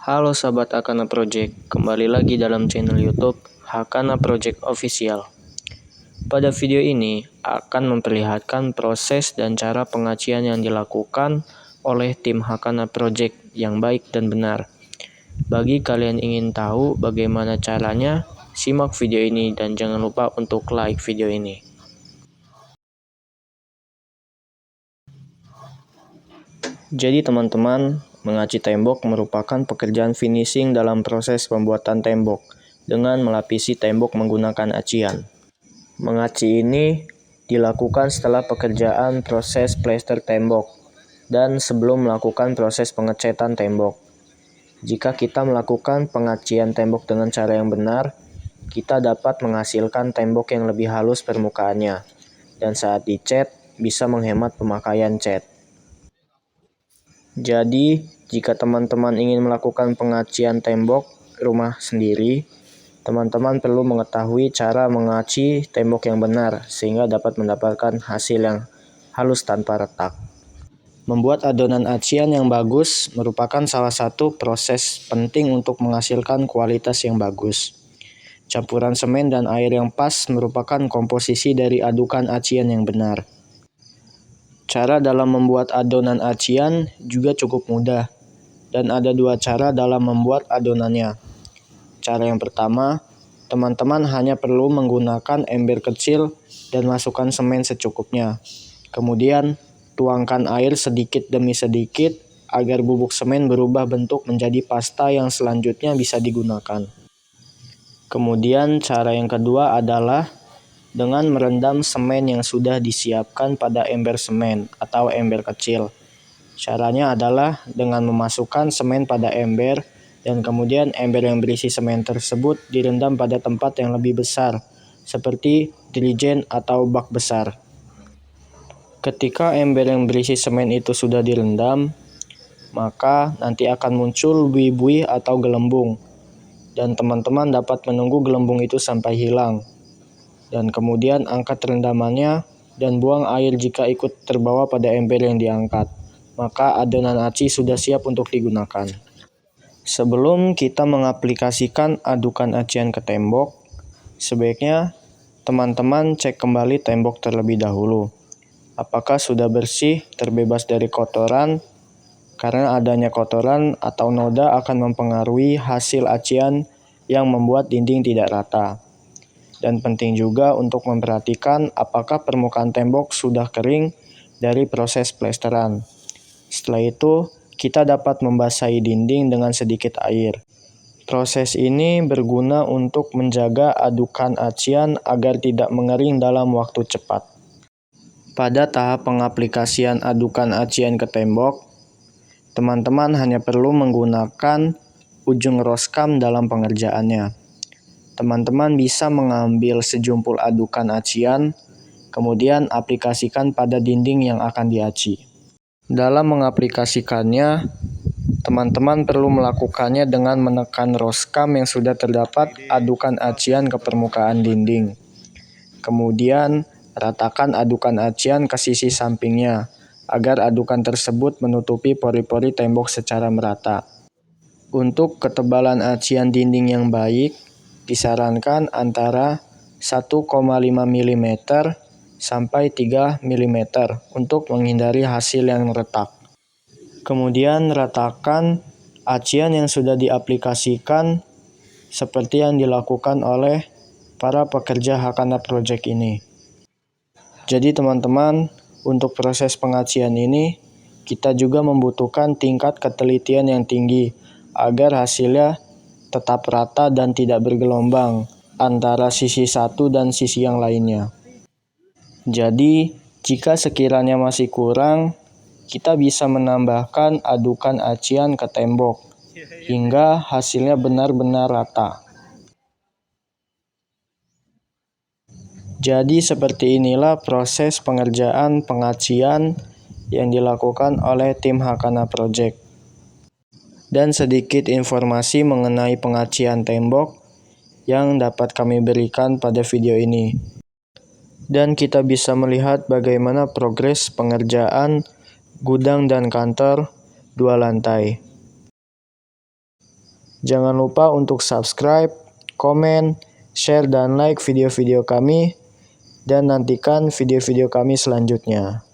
Halo sahabat Hakana Project, kembali lagi dalam channel YouTube Hakana Project Official. Pada video ini akan memperlihatkan proses dan cara pengacian yang dilakukan oleh tim Hakana Project yang baik dan benar. Bagi kalian ingin tahu bagaimana caranya, simak video ini dan jangan lupa untuk like video ini. Jadi teman-teman, mengaci tembok merupakan pekerjaan finishing dalam proses pembuatan tembok dengan melapisi tembok menggunakan acian. Mengaci ini dilakukan setelah pekerjaan proses plester tembok dan sebelum melakukan proses pengecatan tembok. Jika kita melakukan pengacian tembok dengan cara yang benar, kita dapat menghasilkan tembok yang lebih halus permukaannya, dan saat dicat bisa menghemat pemakaian cat. Jadi, jika teman-teman ingin melakukan pengacian tembok rumah sendiri, teman-teman perlu mengetahui cara mengaci tembok yang benar sehingga dapat mendapatkan hasil yang halus tanpa retak. Membuat adonan acian yang bagus merupakan salah satu proses penting untuk menghasilkan kualitas yang bagus. Campuran semen dan air yang pas merupakan komposisi dari adukan acian yang benar. Cara dalam membuat adonan acian juga cukup mudah, dan ada dua cara dalam membuat adonannya. Cara yang pertama, teman-teman hanya perlu menggunakan ember kecil dan masukkan semen secukupnya. Kemudian, tuangkan air sedikit demi sedikit agar bubuk semen berubah bentuk menjadi pasta yang selanjutnya bisa digunakan. Kemudian, cara yang kedua adalah dengan merendam semen yang sudah disiapkan pada ember semen atau ember kecil. Caranya adalah dengan memasukkan semen pada ember dan kemudian ember yang berisi semen tersebut direndam pada tempat yang lebih besar, seperti dirigen atau bak besar. Ketika ember yang berisi semen itu sudah direndam, maka nanti akan muncul buih-buih atau gelembung, dan teman-teman dapat menunggu gelembung itu sampai hilang. Dan kemudian angkat rendamannya dan buang air jika ikut terbawa pada ember yang diangkat. Maka adonan aci sudah siap untuk digunakan. Sebelum kita mengaplikasikan adukan acian ke tembok, sebaiknya teman-teman cek kembali tembok terlebih dahulu. Apakah sudah bersih, terbebas dari kotoran? Karena adanya kotoran atau noda akan mempengaruhi hasil acian yang membuat dinding tidak rata. Dan penting juga untuk memperhatikan apakah permukaan tembok sudah kering dari proses plesteran. Setelah itu, kita dapat membasahi dinding dengan sedikit air. Proses ini berguna untuk menjaga adukan acian agar tidak mengering dalam waktu cepat. Pada tahap pengaplikasian adukan acian ke tembok, teman-teman hanya perlu menggunakan ujung roskam dalam pengerjaannya. Teman-teman bisa mengambil sejumpul adukan acian, kemudian aplikasikan pada dinding yang akan diaci. Dalam mengaplikasikannya, teman-teman perlu melakukannya dengan menekan roskam yang sudah terdapat adukan acian ke permukaan dinding. Kemudian, ratakan adukan acian ke sisi sampingnya, agar adukan tersebut menutupi pori-pori tembok secara merata. Untuk ketebalan acian dinding yang baik, disarankan antara 1,5 mm sampai 3 mm untuk menghindari hasil yang retak. Kemudian ratakan acian yang sudah diaplikasikan seperti yang dilakukan oleh para pekerja Hakana Project ini. Jadi teman-teman, untuk proses pengacian ini kita juga membutuhkan tingkat ketelitian yang tinggi agar hasilnya tetap rata dan tidak bergelombang antara sisi satu dan sisi yang lainnya. Jadi, jika sekiranya masih kurang, kita bisa menambahkan adukan acian ke tembok hingga hasilnya benar-benar rata. Jadi seperti inilah proses pengerjaan pengacian yang dilakukan oleh tim Hakana Project. Dan sedikit informasi mengenai pengacian tembok yang dapat kami berikan pada video ini. Dan kita bisa melihat bagaimana progres pengerjaan gudang dan kantor 2 lantai. Jangan lupa untuk subscribe, komen, share, dan like video-video kami, dan nantikan video-video kami selanjutnya.